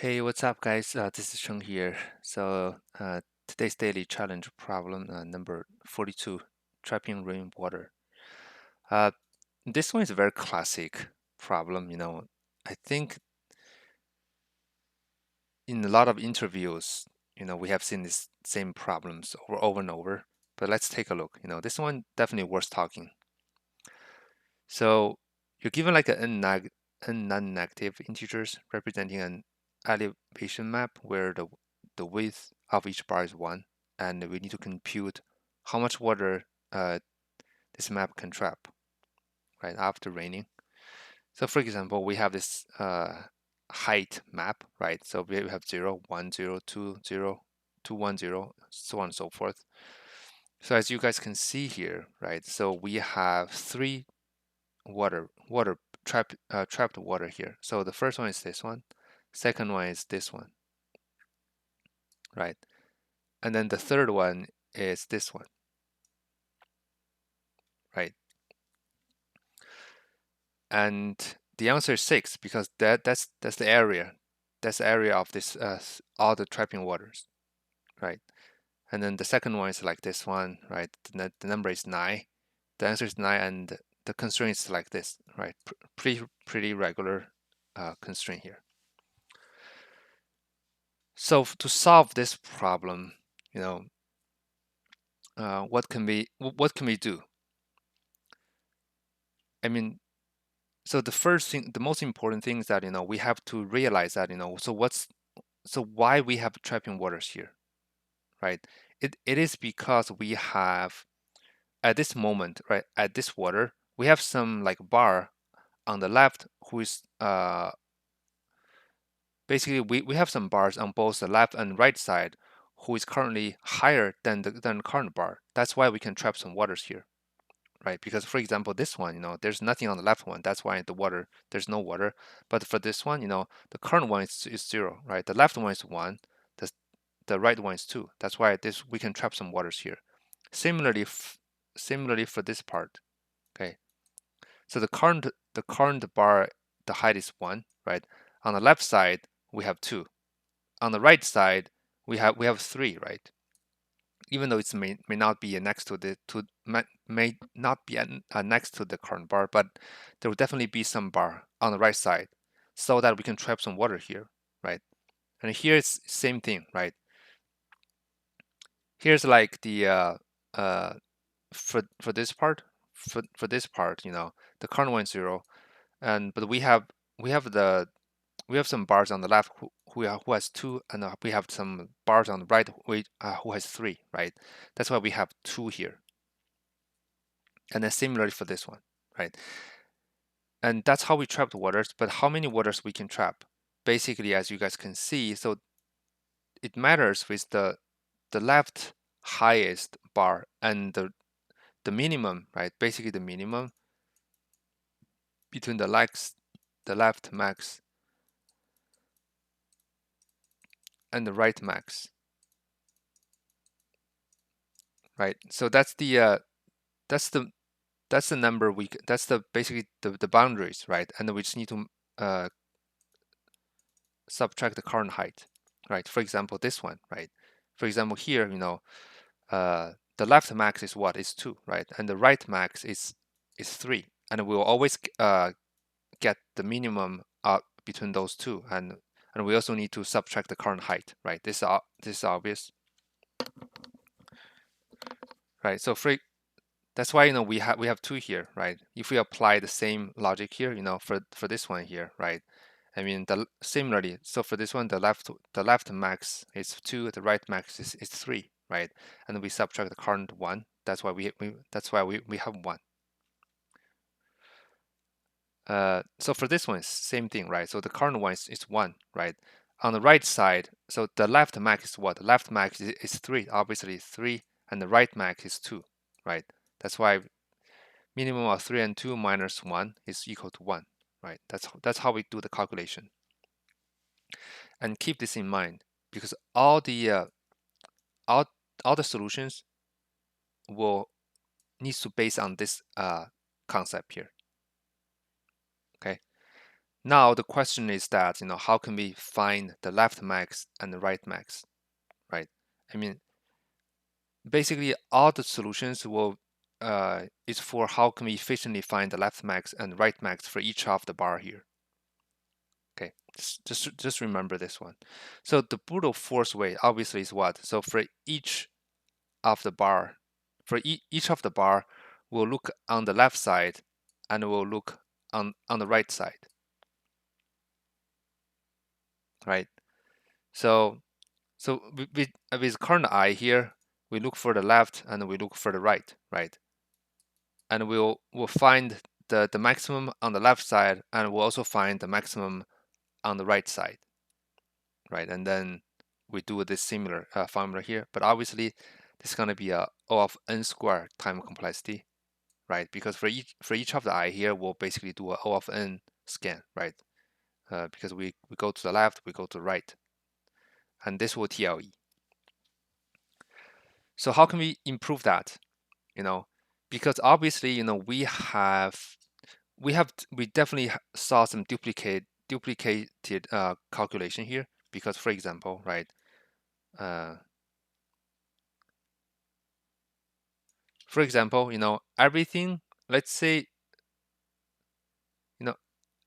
Hey, what's up, guys? This is Cheng here. Today's daily challenge problem number 42, trapping rainwater. Uh, this one is a very classic problem. I think in a lot of interviews, we have seen these same problems over and over. But let's take a look. This one definitely worth talking. So you're given like n non-negative integers representing an elevation map where the width of each bar is 1, and we need to compute how much water this map can trap, right, after raining. So for example, we have this height map, right? So we have 0, 1, 0, 2, 0, 2, 1, 0, so on and so forth. So as you guys can see here, right, so we have three trapped water here. So the first one is this one, second one is this one, right? And then the third one is this one, right? And the answer is 6 because that's the area. That's the area of this all the trapping waters, right? And then the second one is like this one, right? The number is 9. The answer is 9, and the constraint is like this, right? Pretty regular constraint here. So to solve this problem, what can we do? I mean, so the first thing, the most important thing is that we have to realize that so why we have trapping waters here, right? It is because we have at this moment, right, at this water, we have some like bar on the left who is basically we have some bars on both the left and right side who is currently higher than the current bar. That's why we can trap some waters here, right? Because for example, this one, there's nothing on the left one. That's why there's no water. But for this one, the current one is 0, right? The left one is 1. The right one is 2. That's why we can trap some waters here. Similarly for this part, okay? So the current bar, the height is 1, right? On the left side, we have 2. On the right side, we have 3, right? Even though it may not be next to may not be next to the current bar, but there will definitely be some bar on the right side, so that we can trap some water here, right? And here it's same thing, right? Here's like the for this part, for this part, the current one is 0, but we have some bars on the left who has 2, and we have some bars on the right who has 3, right? That's why we have 2 here. And then similarly for this one, right? And that's how we trap the waters. But how many waters we can trap? Basically, as you guys can see, so it matters with the left highest bar and the minimum, right? Basically the minimum between the left max and the right max, right? So that's the number that's basically the boundaries, right? And we just need to subtract the current height, right? For example, this one, right? For example, here, the left max is what? Is 2, right? And the right max is 3, and we will always get the minimum between those two, and we also need to subtract the current height, right? This is obvious, right? So that's why we have 2 here, right? If we apply the same logic here, for this one here, right? I mean, similarly, so for this one, the left max is 2, the right max is 3, right? And we subtract the current 1. That's why we have 1. So for this one, same thing, right? So the current one is 1, right? On the right side, so the left max is what? The left max is 3, obviously 3, and the right max is 2, right? That's why minimum of 3 and 2 minus 1 is equal to 1, right? That's how we do the calculation. And keep this in mind, because all the solutions will needs to base on this concept here. Okay. now the question is that, how can we find the left max and the right max, right? I mean, basically all the solutions will is for how can we efficiently find the left max and right max for each of the bar here. Okay, just remember this one. So the brute force way obviously is what? So for each of the bar, for each of the bar, we'll look on the left side and we'll look on the right side, right? So with current I here, we look for the left and we look for the right, right? And we'll find the maximum on the left side, and we'll also find the maximum on the right side, right? And then we do this similar formula here, but obviously this is going to be a O of n squared time complexity, right? Because for each of the I here, we'll basically do a O of n scan, right? Because we go to the left, we go to the right, and this will TLE. So how can we improve that? Because obviously, we definitely saw some duplicated calculation here. Because for example, right, everything, let's say,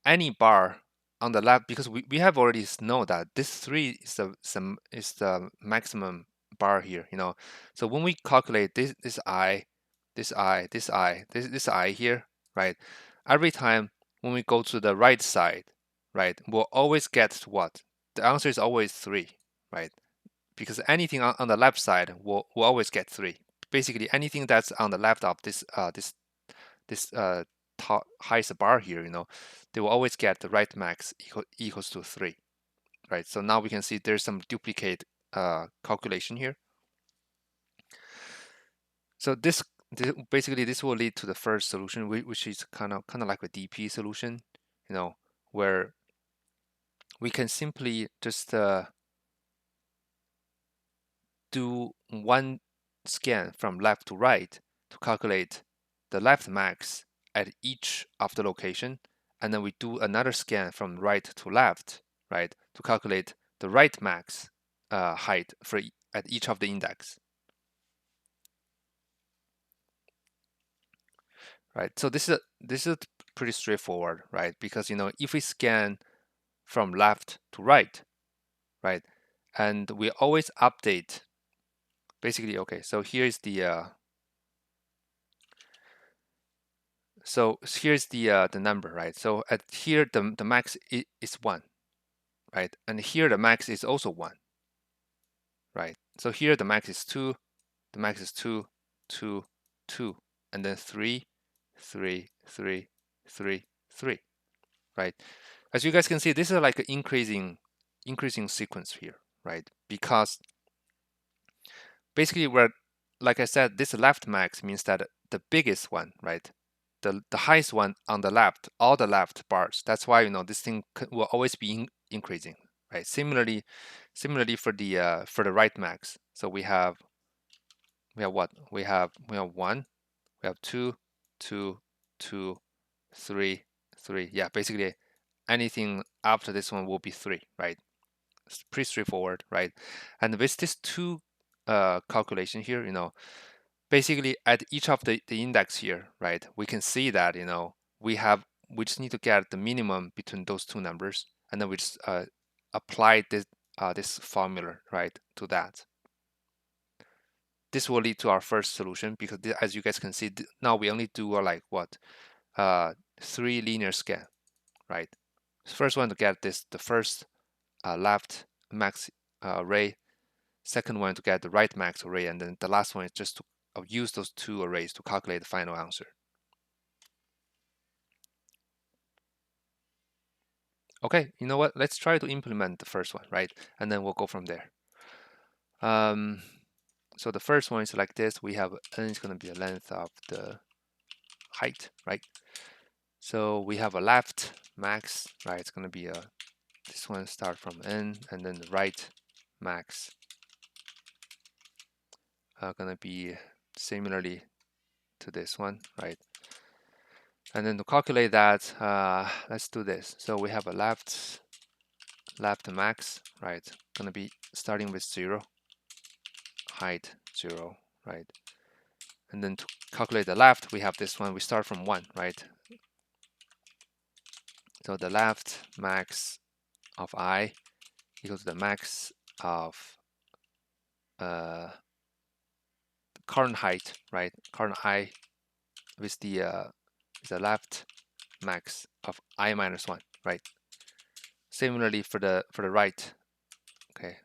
any bar on the left, because we have already know that this 3 is the maximum bar here, so when we calculate this I, this I, this I, this I here, right, every time when we go to the right side, right, we'll always get what? The answer is always 3, right? Because anything on the left side will always get 3. Basically anything that's on the left of this top highest bar here, they will always get the right max equals to 3, right? So now we can see there's some duplicate calculation here. So basically this will lead to the first solution, which is kind of like a DP solution, where we can simply just do one scan from left to right to calculate the left max at each of the location, and then we do another scan from right to left, right, to calculate the right max height at each of the index. Right, so this is pretty straightforward, right? Because if we scan from left to right, right, and we always update. Basically, okay, so here's the here's the number, right? So at here the max is 1, right? And here the max is also 1, right? So here the max is 2, the max is 2, 2, 2, and then 3, 3, 3, 3, 3, right? As you guys can see, this is like an increasing sequence here, right? Because basically like I said, this left max means that the biggest one, right? The highest one on the left, all the left bars. That's why this thing will always be increasing, right? Similarly for the right max. So we have what? We have 1, we have 2, 2, 2, 3, 3. Yeah, basically anything after this one will be 3, right? It's pretty straightforward, right? And with this 2 calculation here, basically at each of the index here, right, we can see that we just need to get the minimum between those 2 numbers, and then we just apply this formula, right, to that. This will lead to our first solution, because as you guys can see, now we only do like what 3 linear scan, right? First one to get the first left max array, second one to get the right max array, and then the last one is just to use those 2 arrays to calculate the final answer. Okay, you know what? Let's try to implement the first one, right? And then we'll go from there. So the first one is like this. We have n is going to be the length of the height, right? So we have a left max, right? It's going to be this one start from n, and then the right max going to be similarly to this one, right? And then to calculate that, let's do this. So we have a left max, right? Gonna be starting with 0, height 0, right? And then to calculate the left, we have this one. We start from 1, right? So the left max of I equals to the max of current height, right? Current I with the left max of I minus 1, right? Similarly for the right, okay.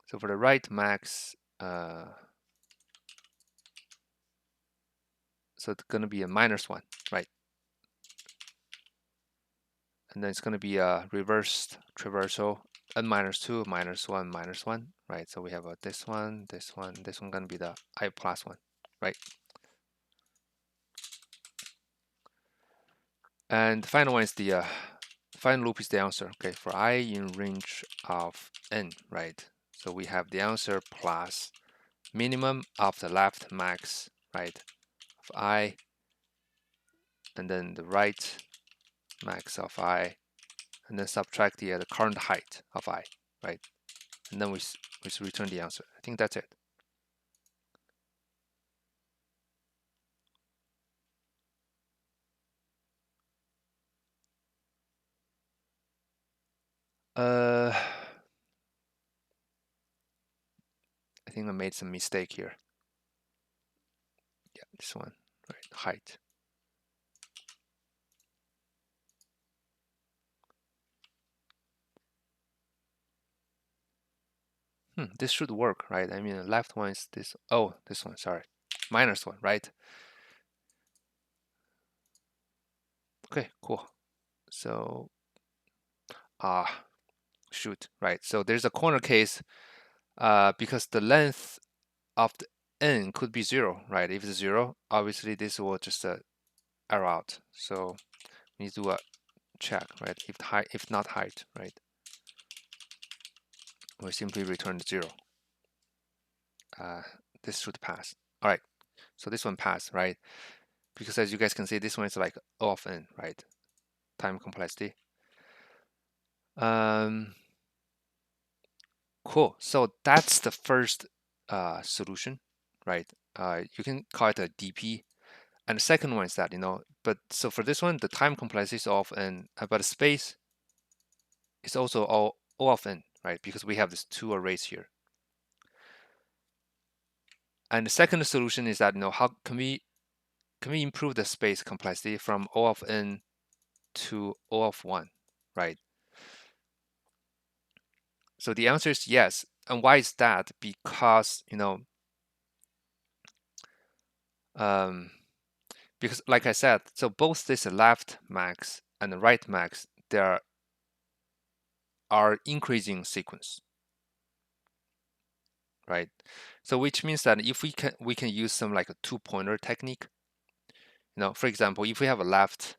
So for the right max, so it's gonna be a minus 1, right? And then it's gonna be a reversed traversal, n minus 2, minus 1, minus 1, right? So we have this one, this one, this one gonna be the I plus 1, right? And the final one is the final loop is the answer, okay, for I in range of n, right? So we have the answer plus minimum of the left max, right, of I, and then the right max of I, and then subtract the current height of I, right? And then we return the answer. I think that's it. I think I made some mistake here. Yeah, this one, right, height. This should work, right? I mean, the left one is this. Oh, this one, sorry. Minus 1, right? Okay, cool. So, shoot, right. So there's a corner case because the length of the n could be 0, right? If it's 0, obviously this will just error out. So we need to do a check, right? If not height, right? We simply return 0. This should pass. All right. So this one passed, right? Because as you guys can see, this one is like O of n, right? Time complexity. Cool. So that's the first solution, right? You can call it a DP. And the second one is that, but so for this one, the time complexity is O of n, but the space is also O of n, right? Because we have these two arrays here. And the second solution is that, how can we improve the space complexity from O of n to O of 1, right? So the answer is yes. And why is that? Because, because like I said, so both this left max and the right max, there are increasing sequence, right? So which means that if we can use some like a 2-pointer technique. For example, if we have a left,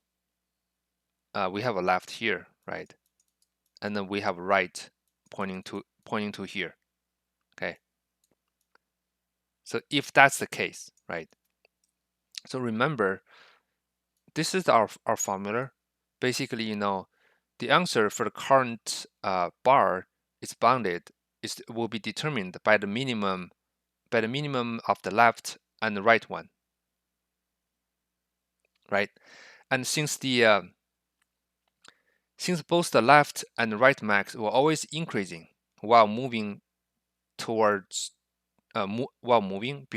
here, right? And then we have a right pointing to here. Okay. So if that's the case, right? So remember, this is our formula. Basically, the answer for the current bar is bounded will be determined by the minimum of the left and the right one, right? And since both the left and the right max were always increasing while moving towards while moving,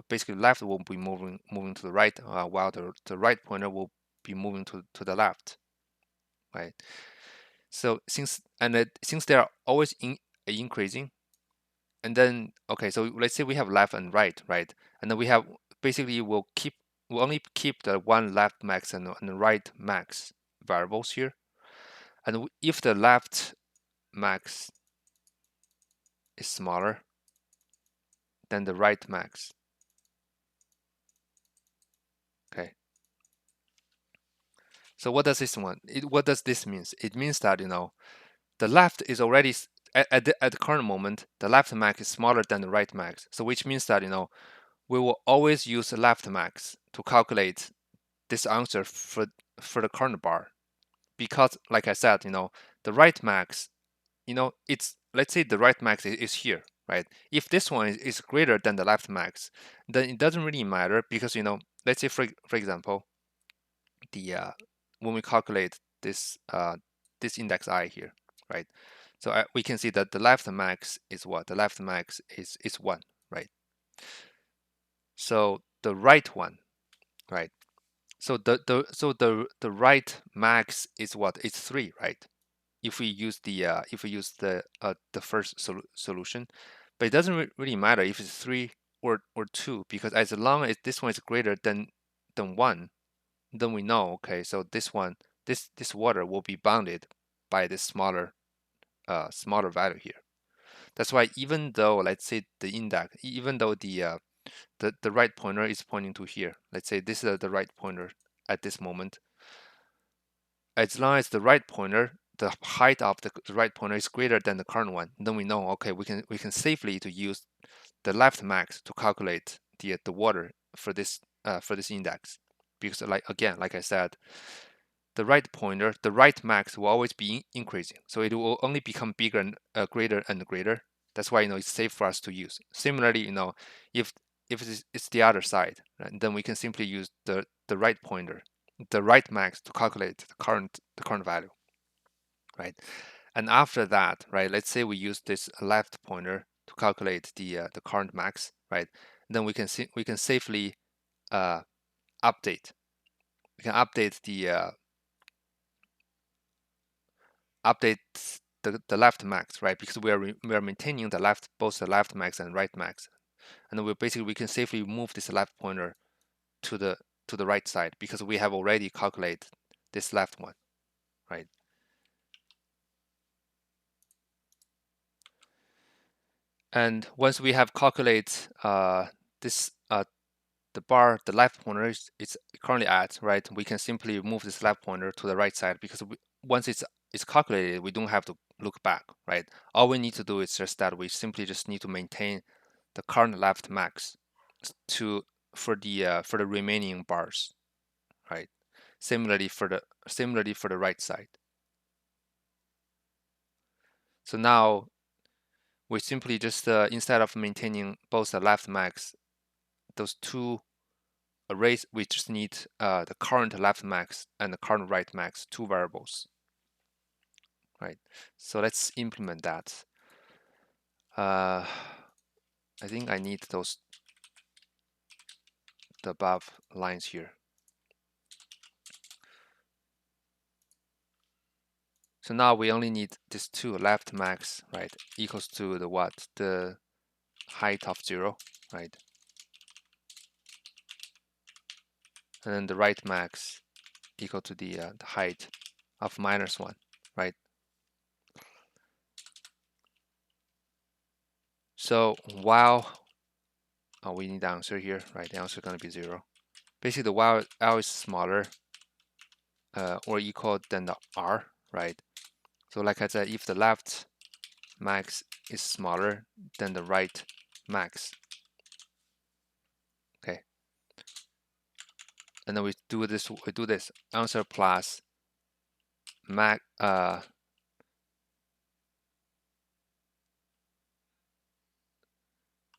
basically left will be moving to the right, while the right pointer will be moving to the left, right? So since they are always increasing, and then okay, so let's say we have left and right, and then we have basically we'll only keep the one left max and the right max variables here, and if the left max is smaller than the right max, okay. So what does this mean? It means that the left is already at the current moment, the left max is smaller than the right max. So which means that we will always use the left max to calculate this answer for the current bar, because like I said, the right max, it's, let's say the right max is here, right? If this one is greater than the left max, then it doesn't really matter, because let's say for example, the when we calculate this index I here, right? So we can see that the left max is what? The left max is 1, right? So the right one, right? So the right max is what? It's 3, right? If we use the first solution, but it doesn't really matter if it's 3 or 2, because as long as this one is greater than 1, then we know, okay, so this water will be bounded by this smaller value here. That's why even though, let's say the index, even though the right pointer is pointing to here, let's say this is the right pointer at this moment, as long as the right pointer, the height of the right pointer is greater than the current one, then we know, okay, we can safely to use the left max to calculate the water for this index, because like I said, the right pointer, the right max will always be increasing, so it will only become bigger and greater and greater. That's why it's safe for us to use. Similarly, if it's the other side, right, then we can simply use the right pointer, the right max, to calculate the current value, right? And after that, right, let's say we use this left pointer to calculate the current max, right? Then we can safely update. We can update the left max, right? Because we are maintaining both the left max and right max, and then we can safely move this left pointer to the right side, because we have already calculated this left one, right? And once we have calculated this the bar the left pointer is currently at, right, we can simply move this left pointer to the right side, because once it's calculated, we don't have to look back, right? All we need to do is just that we simply just need to maintain the current left max for the remaining bars, right? Similarly for the right side. So now we simply just instead of maintaining both the left max, those two arrays, we just need the current left max and the current right max, two variables, right? So let's implement that. I think I need the above lines here. So now we only need this two, left max, right, equals to the what? The height of 0, right? And then the right max equal to the height of -1, right? So while we need the answer here, right? The answer is going to be 0. Basically, while L is smaller or equal than the R, right? So like I said, if the left max is smaller than the right max, okay, and then we do this answer plus max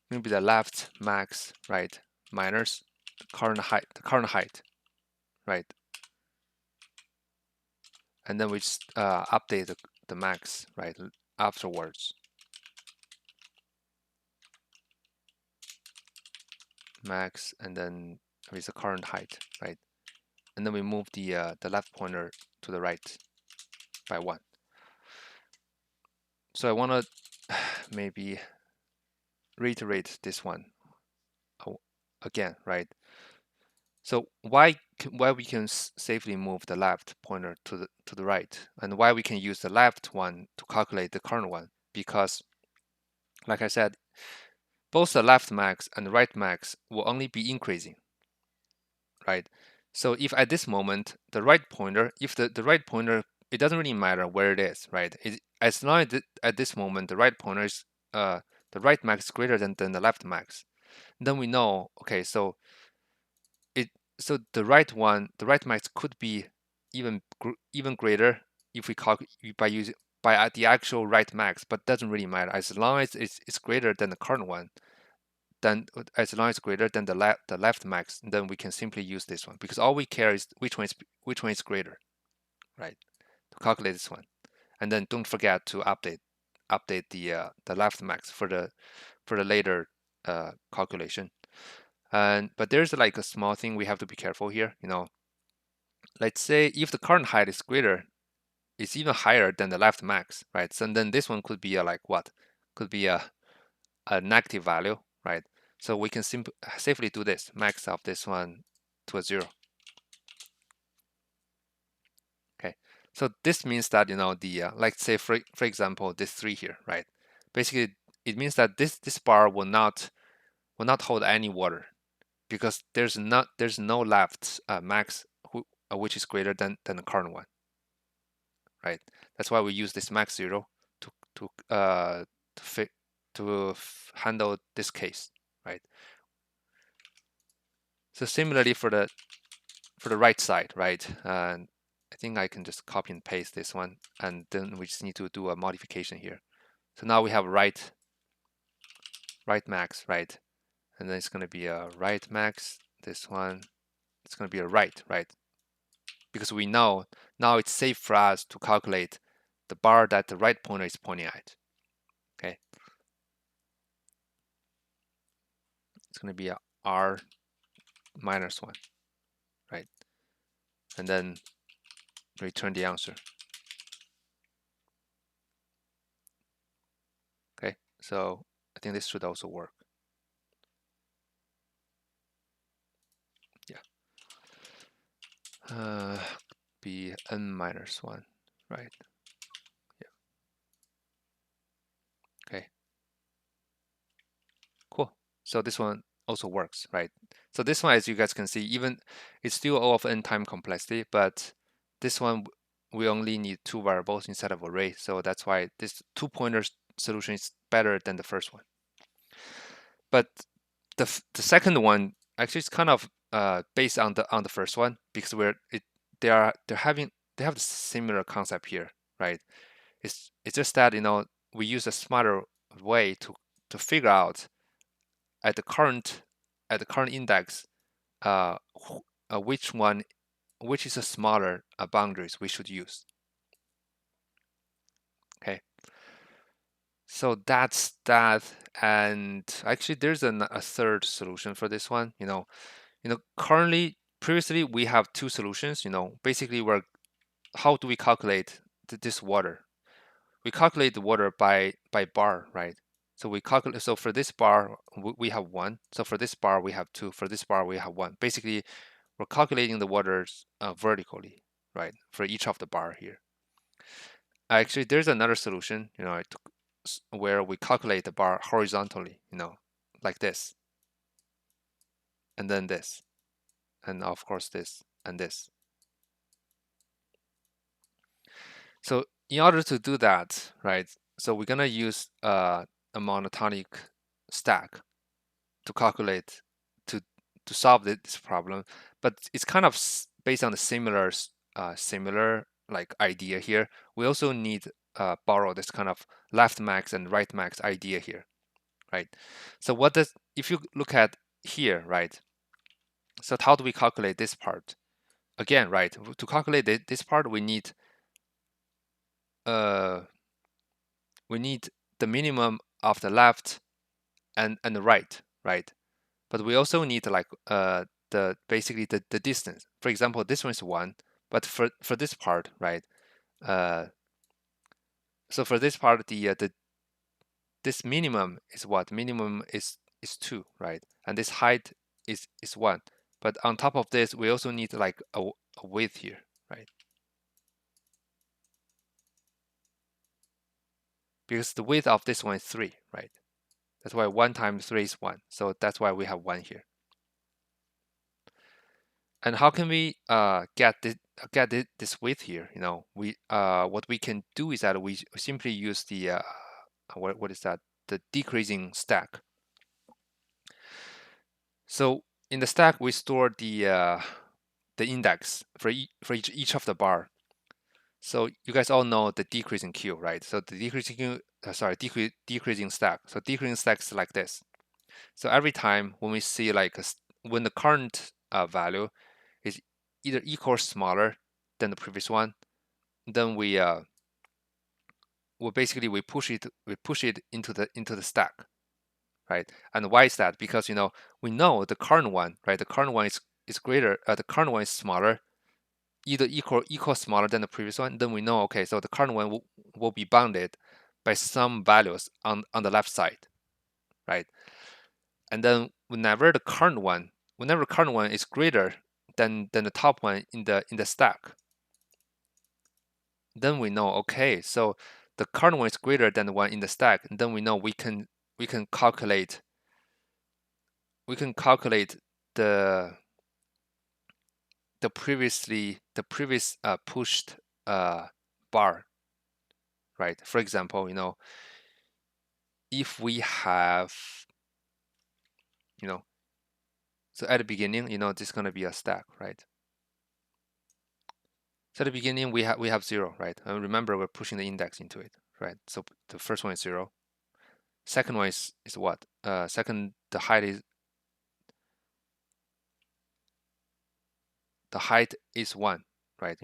maybe the left max, right, minus the current height, right, and then we just update the max, right, afterwards. Max, and then with the current height, right, and then we move the left pointer to the right by 1. So I want to maybe reiterate this one again, right? So why we can safely move the left pointer to the right, and why we can use the left one to calculate the current one? Because, like I said, both the left max and the right max will only be increasing, right? So if at this moment the right pointer, if the right pointer, it doesn't really matter where it is, right? As long as at this moment the right pointer is the right max is greater than the left max, then we know, okay, so so the right max could be even greater if we calculate by the actual right max, but doesn't really matter as long as it's greater than the current one. Then as long as it's greater than the left max, then we can simply use this one because all we care is which one is greater, right? To calculate this one, and then don't forget to update the left max for the later calculation. But there's like a small thing we have to be careful here. Let's say if the current height is greater, it's even higher than the left max, right? So then this one could be like what? Could be a negative value, right? So we can safely do this, max of this one to a 0. Okay, so this means that the like say for example this 3 here, right? Basically, it means that this bar will not hold any water because there's no left max which is greater than the current one, right? That's why we use this max 0 to handle this case, right? So similarly for the right side, right? And I think I can just copy and paste this one, and then we just need to do a modification here. So now we have right max, right? And then it's going to be a right max. This one, it's going to be a right, because we know now it's safe for us to calculate the bar that the right pointer is pointing at. Okay, it's going to be a r minus 1, right? And then return the answer. Okay, so I think this should also work. Yeah. Be n minus 1, right? Yeah. Okay. Cool. So this one also works, right? So this one, as you guys can see, even it's still O of n time complexity, but this one we only need 2 variables instead of array. So that's why this 2 pointers solution is better than the first one. But the second one actually is kind of based on the first one because they have the similar concept here, right? It's just that we use a smarter way to figure out at the current index which is a smaller boundaries we should use. Okay, so that's that. And actually there's a third solution for this one. Previously we have 2 solutions. Basically how do we calculate this water? We calculate the water by bar, right? So we calculate. So for this bar we have 1. So for this bar we have 2. For this bar we have 1. Basically, we're calculating the waters vertically, right? For each of the bar here. Actually, there's another solution, where we calculate the bar horizontally, like this, and then this, and of course this and this. So in order to do that, right? So we're gonna use a monotonic stack to calculate to solve this problem, but it's kind of based on the similar like idea here. We also need borrow this kind of left max and right max idea here, right? So if you look at here, right? So how do we calculate this part? Again, right? To calculate this part, we need the minimum of the left and the right, right? But we also need like basically the distance. For example, this one is 1, but for this part, right? So for this part, this minimum is what? Minimum is 2, right? And this height is 1. But on top of this, we also need like a width here, right? Because the width of this one is 3, right? That's why 1 times 3 is 1. So that's why we have 1 here. And how can we get this width here? What we can do is that we simply use the what is that? The decreasing stack. So in the stack we store the index for each of the bar. So you guys all know the decreasing queue, right? So the decreasing stack. So decreasing stacks like this. So every time when we see like when the current value is either equal or smaller than the previous one, then we basically we push it into the stack, right? And why is that? Because we know the current one, right? The current one is greater. The current one is smaller, either equal or smaller than the previous one. Then we know, okay, so the current one will be bounded by some values on the left side, right? And then whenever the current one is greater than the top one in the stack, then we know, okay, so the current one is greater than the one in the stack, and then we know we can calculate the previous pushed bar, right? For example, if we have, so at the beginning, this is gonna be a stack, right? So at the beginning we have 0, right? And remember we're pushing the index into it, right? So the first one is 0. Second one is what? Second, the height is 1, right?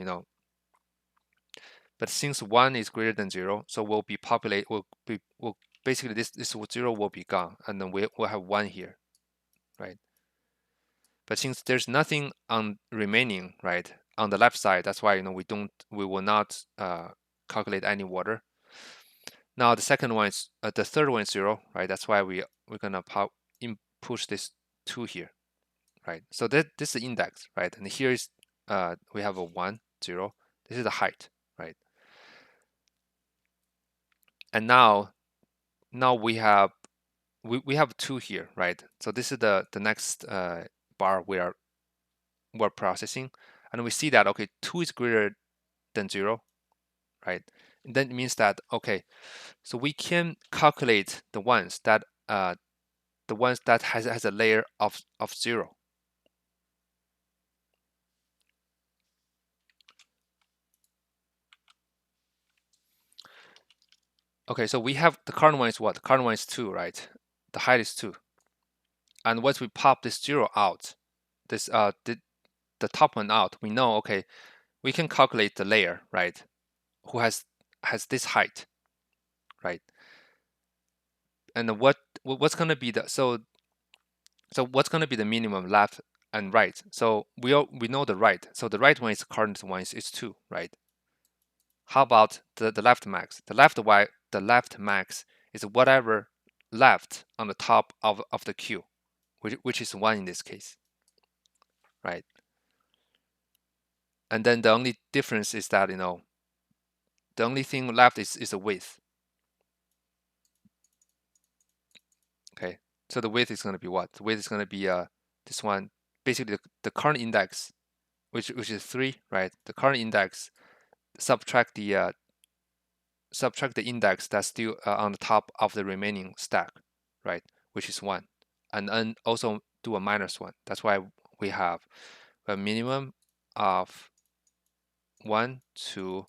But since 1 is greater than 0, so we'll basically this 0 will be gone, and then we'll have 1 here, right? But since there's nothing on remaining, right, on the left side, that's why we will not calculate any water. Now the third one is 0, right? That's why we're gonna push this 2 here, right? So this is the index, right? And here is we have a 1, 0. This is the height, right? And now we have 2 here, right? So this is the next bar we're processing, and we see that, okay, 2 is greater than 0, right? And then it means that, okay, so we can calculate the ones that has a layer of 0. Okay, so we have the current one is what? The current one is 2, right? The height is 2. And once we pop this 0 out, this the top one out, we know, okay, we can calculate the layer, right? Who has this height, right? And what's going to be what's going to be the minimum left and right? So we know the right. So the right one is current one is 2, right? How about the left max? The left max is whatever left on the top of the queue, which is 1 in this case, right? And then the only difference is that, the only thing left is the width. Okay, so the width is going to be what? The width is going to be this one, basically the current index, which is 3, right? The current index, subtract the index that's still on the top of the remaining stack, right? Which is 1, and then also do a -1. That's why we have a minimum of 1 to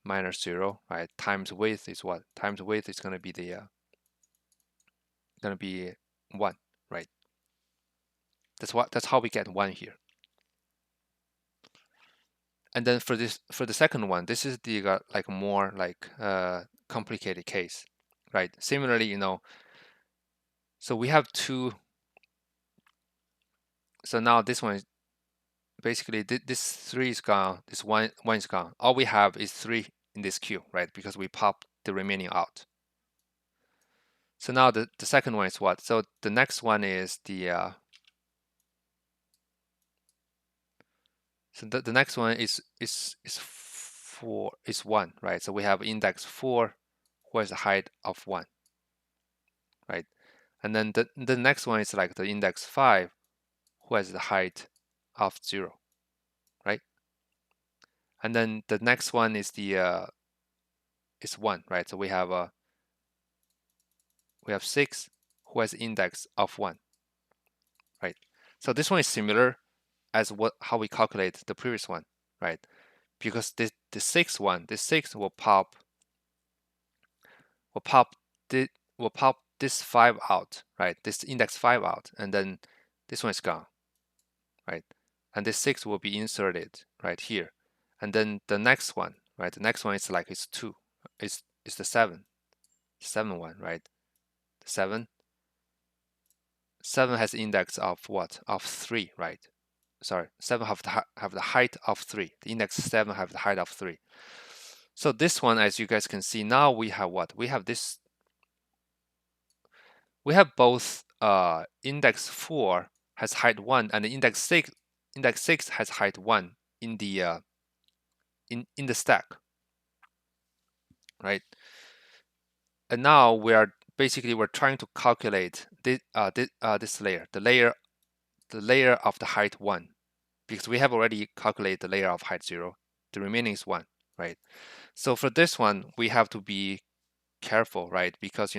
-0, right? Times width is what? Times width is going to be the 1, right? That's how we get 1 here. And then for the second one, this is the like more like complicated case, right? Similarly, so we have 2. So now this one is basically this 3 is gone, this 1 is gone. All we have is 3 in this queue, right? Because we popped the remaining out. So now the second one is what? So the next one is the so the next one is 1, right? So we have index 4, who has the height of 1, right? And then the next one is like the index 5, who has the height of 0, right? And then the next one is the is 1, right? So we have 6, who has index of 1, right? So this one is similar as how we calculate the previous one, right? Because the sixth one, the sixth will pop the will pop this 5 out, right? This index 5 out, and then this one is gone, right? And this 6 will be inserted right here. And then the next one, right? The next one is like it's 2. It's the 7. 7 one, right? The 7. 7 has index of what? Of 3, right? Sorry, 7 have the height of 3. The index 7 have the height of 3. So this one, as you guys can see, now we have what? We have this. We have both index 4 has height 1 and the index 6 has height 1 in the in the stack, right? And now we are basically we're trying to calculate this layer, the layer of the height 1, because we have already calculated the layer of height 0. The remaining is 1, right? So for this one, we have to be careful, right? Because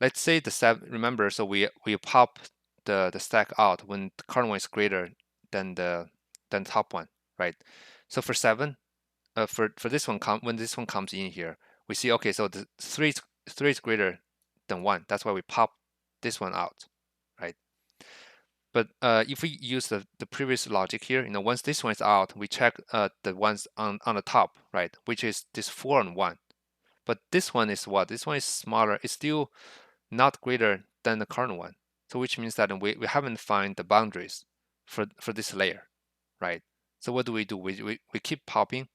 let's say the 7. Remember, so we pop the stack out when the current one is greater than the top one, right? So for 7, for this one, when this one comes in here, we see okay, so the 3 is greater than 1. That's why we pop this one out, right? But if we use the previous logic here, once this one is out, we check the ones on the top, right? Which is this 4 and 1. But this one is what? This one is smaller. It's still not greater than the current one. So which means that we haven't found the boundaries for this layer, right? So what do? We keep popping.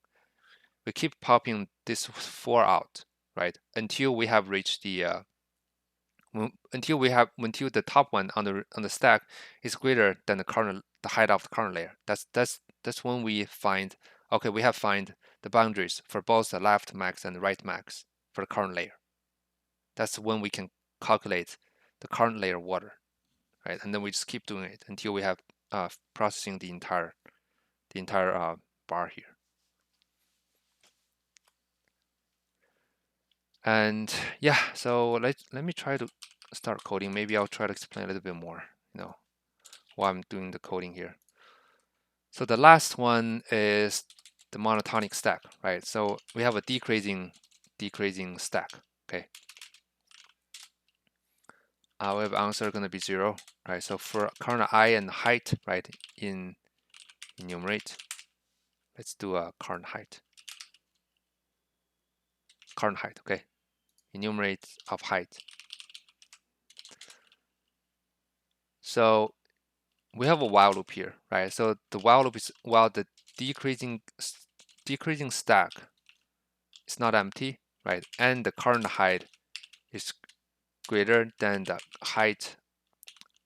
We keep popping this 4 out, right? Until we have reached the until the top one on the stack is greater than the height of the current layer. That's when we find, okay, we have find the boundaries for both the left max and the right max for the current layer. That's when we can calculate the current layer water, right? And then we just keep doing it until we have processing the entire bar here. And yeah, so let me try to start coding. Maybe I'll try to explain a little bit more, while I'm doing the coding here. So the last one is the monotonic stack, right? So we have a decreasing stack, okay? We have answer going to be 0, right? So for current I and height, right, in enumerate, let's do a current height, okay? Enumerate of height. So we have a while loop here, right? So the while loop is while the decreasing stack is not empty, right? And the current height is greater than the height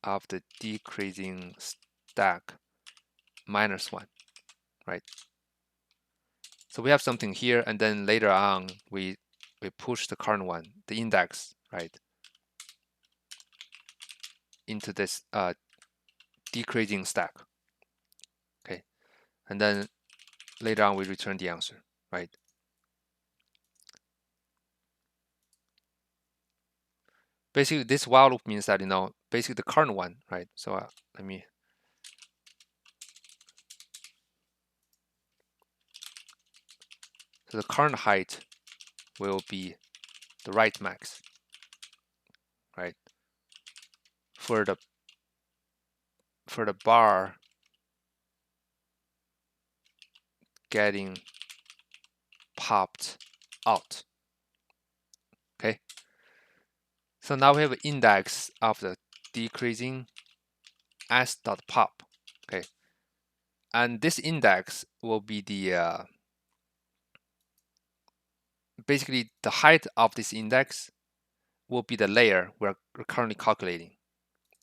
of the decreasing stack minus 1, right? So we have something here, and then later on we push the current one, the index, right, into this decreasing stack, okay? And then later on we return the answer, right? Basically, this while loop means that basically the current one, right? So let me. So the current height will be the right max, right? For the bar getting popped out, okay? So now we have an index of the decreasing s.pop, okay? And this index will be the basically the height of this index will be the layer we're currently calculating,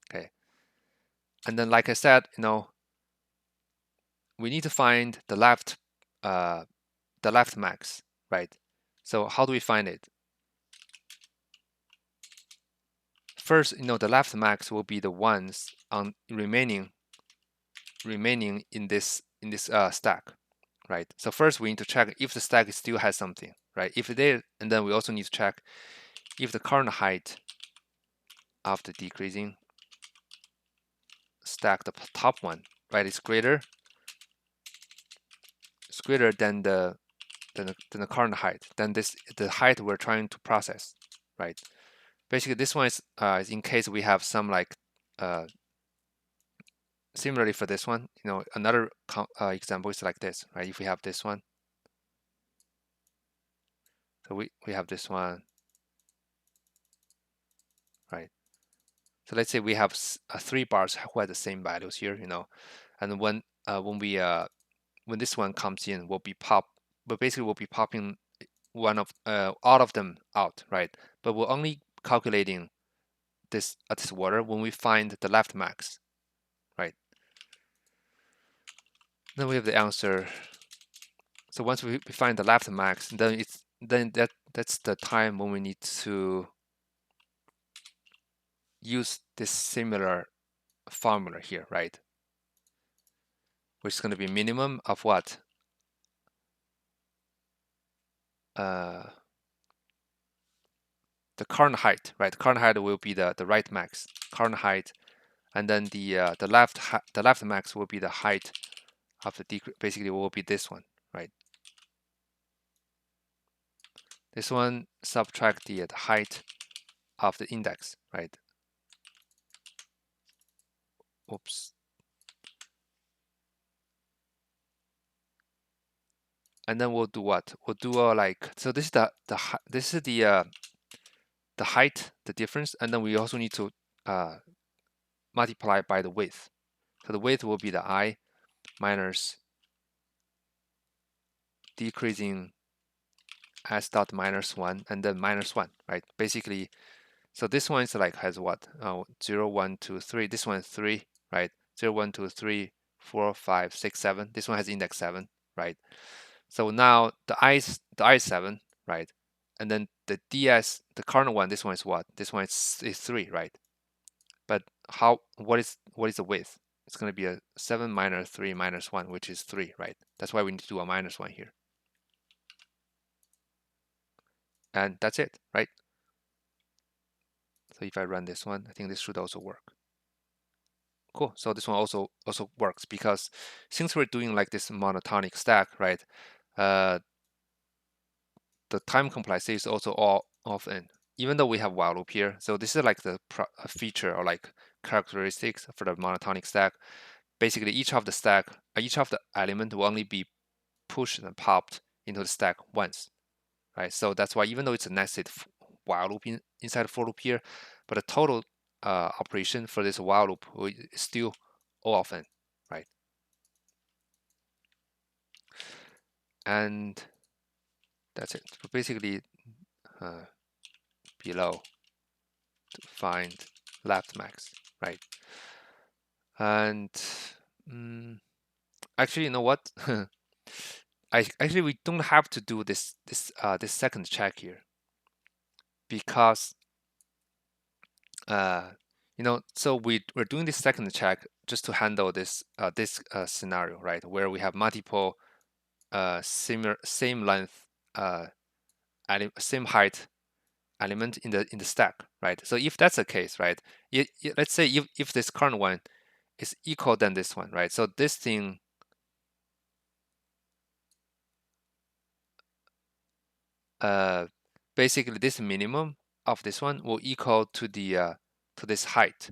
okay? And then, like I said, we need to find the left max, right? So how do we find it? First, the left max will be the ones on remaining in this stack, right? So first we need to check if the stack still has something, right? If it is, and then we also need to check if the current height of the decreasing stack, the top one, right, is greater than the current height, then the height we're trying to process, right? Basically, this one is in case we have some like similarly for this one, another example is like this, right? If we have this one, so we have this one, right? So let's say we have 3 bars who have the same values here, and when this one comes in, but basically we'll be popping one of all of them out, right? But we're only calculating this order when we find the left max, right? Then we have the answer. So once we find the left max, then that's the time when we need to use this similar formula here, right? Which is going to be minimum of what? The current height, right? Current height will be the right max, current height, and then the left max will be the height of the decrease. Basically, will be this one, right? This one subtract the height of the index, right? Oops. And then we'll do what? We'll do like, so this is the height, the difference, and then we also need to multiply by the width. So the width will be the I minus decreasing s dot minus 1 and then minus 1, right? Basically, so this one is like has what? 0, 1, 2, 3. This one is 3, right? 0, 1, 2, 3, 4, 5, 6, 7. This one has index 7, right? So now the I is 7, right? And then the DS, the current one, this one is what? This one is 3, right? But what is the width? It's going to be a 7 minus 3 minus 1, which is 3, right? That's why we need to do a minus 1 here. And that's it, right? So if I run this one, I think this should also work. Cool. So this one also works because since we're doing like this monotonic stack, right? The time complexity is also all off in, even though we have while loop here. So this is like the feature or like characteristics for the monotonic stack. Basically, each of the element will only be pushed and popped into the stack once, right? So that's why even though it's a nested while loop inside for loop here, but the total operation for this while loop is still all of n, right? And that's it. So basically, below to find left max, right? And actually, you know what? Actually we don't have to do this second check here because so we're doing this second check just to handle this scenario, right? Where we have multiple same length same height element in the stack, right? So if that's the case, right? Let's say if this current one is equal than this one, right? So this thing basically this minimum of this one will equal to the to this height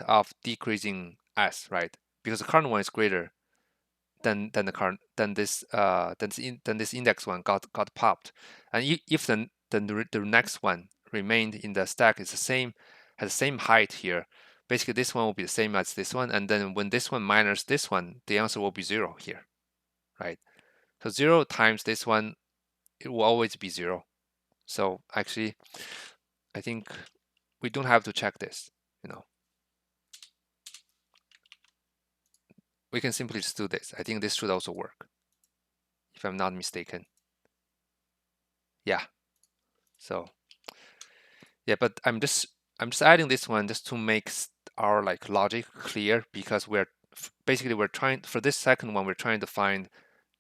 of decreasing s, right? Because the current one is greater than this index one got popped, and if the next one remained in the stack is has the same height here, basically this one will be the same as this one, and then when this one minus this one, the answer will be 0 here, right? So 0 times this one, it will always be 0. So actually, I think we don't have to check this, we can simply just do this. I think this should also work, if I'm not mistaken. Yeah. So yeah, but I'm just adding this one just to make our like logic clear, because we're trying for this second one, we're trying to find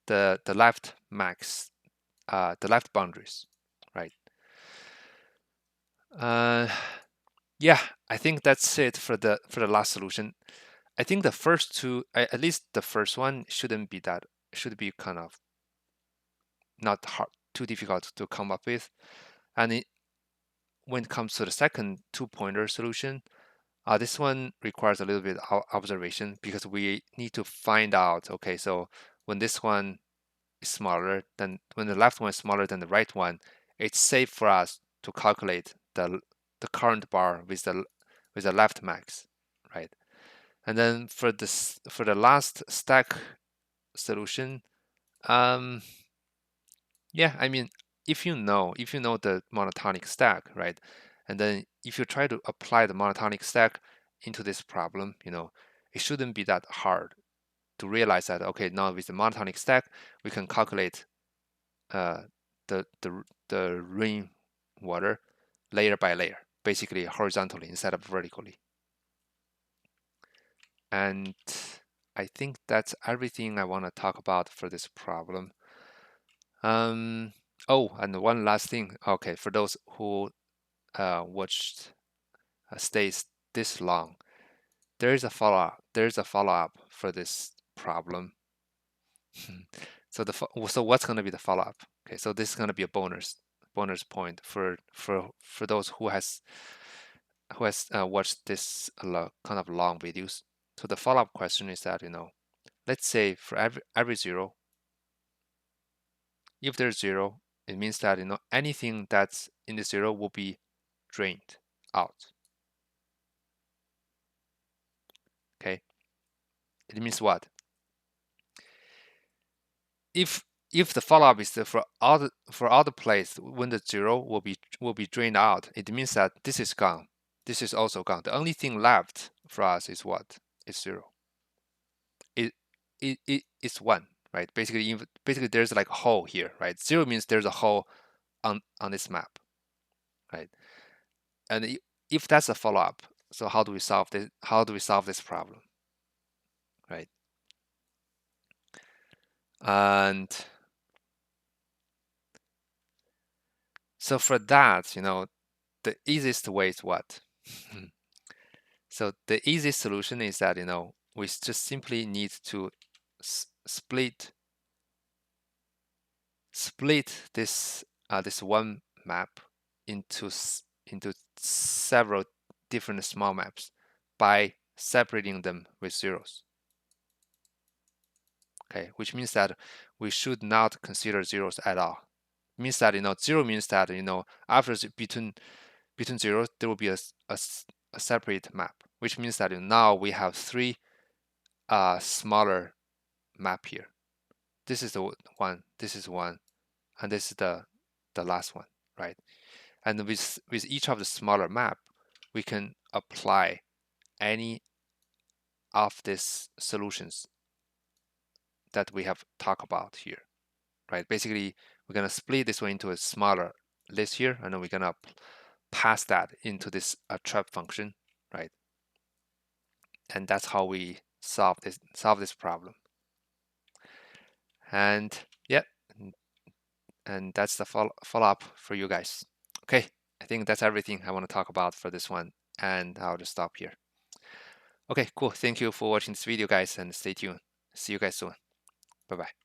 the left max, the left boundaries, right? Yeah, I think that's it for the last solution. I think the first two, at least the first one, should be kind of not hard, too difficult to come up with. And when it comes to the second two-pointer solution, this one requires a little bit of observation because we need to find out, okay, so when this one is smaller than, when the left one is smaller than the right one, it's safe for us to calculate the current bar with the left max, right? And then for the last stack solution, um, yeah, I mean, if you know the monotonic stack, right, and then if you try to apply the monotonic stack into this problem, it shouldn't be that hard to realize that, okay, now with the monotonic stack, we can calculate uh, the rainwater layer by layer, basically horizontally instead of vertically. And I think that's everything I want to talk about for this problem. Oh, and one last thing. Okay, for those who watched stays this long, there is a follow-up. There's a follow-up for this problem. So what's going to be the follow-up? Okay, so this is going to be a bonus point for those who has watched this kind of long videos. So the follow-up question is that, let's say for every zero, if there's zero, it means that, anything that's in the zero will be drained out. Okay, it means what? If the follow-up is for all the places when the zero will be drained out, it means that this is gone. This is also gone. The only thing left for us is what? It's zero. It's one, right? Basically there's like a hole here, right? Zero means there's a hole on this map, right? And if that's a follow-up, so how do we solve this? How do we solve this problem, right? And so for that, the easiest way is what? So the easiest solution is that, we just simply need to split this this one map into several different small maps by separating them with zeros. Okay, which means that we should not consider zeros at all. It means that, zero means that, after between zeros there will be a separate map, which means that now we have three smaller map here. This is the one, this is one, and this is the last one, right? And with each of the smaller map, we can apply any of these solutions that we have talked about here, right? Basically, we're gonna split this one into a smaller list here, and then we're gonna pass that into this trap function, right? And that's how we solve this problem. And yeah, and that's the follow up for you guys. Okay, I think that's everything I want to talk about for this one, and I'll just stop here. Okay, cool. Thank you for watching this video, guys, and stay tuned. See you guys soon. Bye bye.